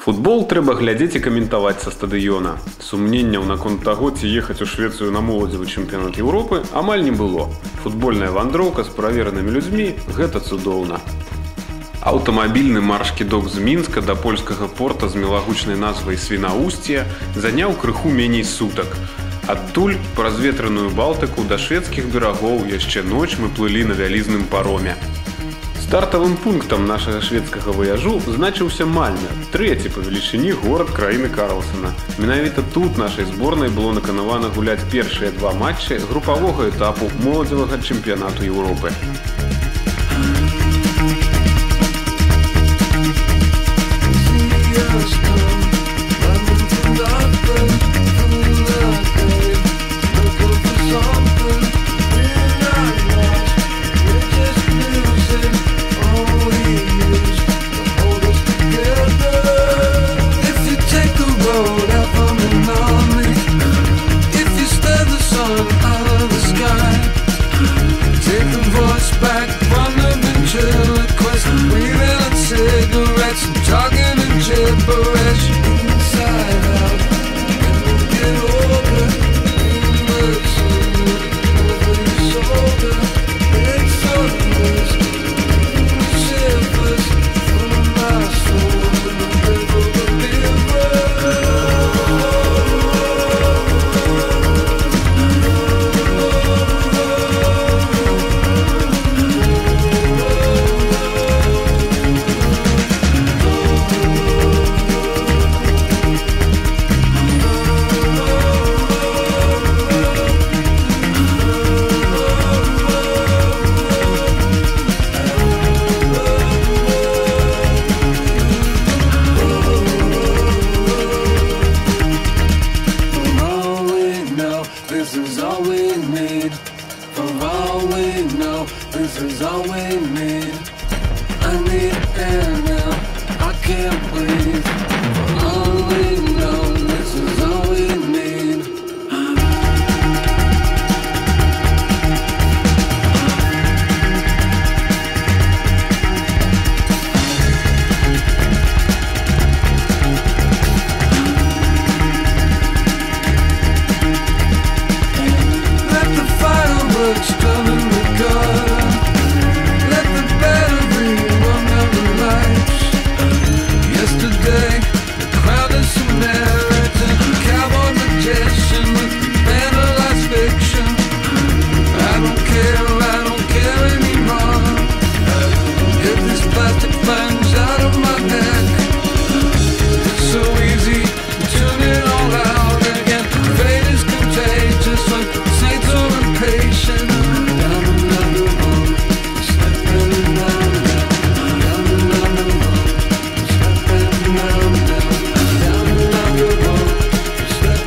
Футбол трэба глядзець і каментаваць са стадыёна. Сумненняў наконт таго, ці ехаць у Швецыю на моладзевы чэмпіянат Еўропы амаль не было. Футбольная вандроўка з праверанымі людзьмі – гэта цудоўна. Аўтамабільны марш-кідок з Мінска да польскага порта з мілагучнай назвай Свінаусція заняў крыху меней сутак. Адтуль праз ветраную Балтыку да шведскіх берагоў яшчэ ноч мы плылі на вялізным пароме. Стартавым пунктам нашага шведскага ваяжу значыўся Мальме, трэці па велічыні горад краіны Карлсена. Менавіта тут нашай зборнай было наканавана гуляць першыя два матчы групавога этапу моладзевага чэмпіянату Еўропы.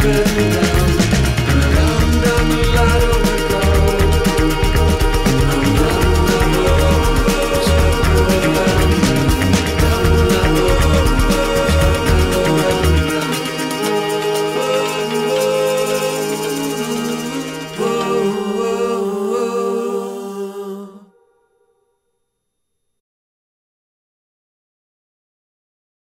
Good.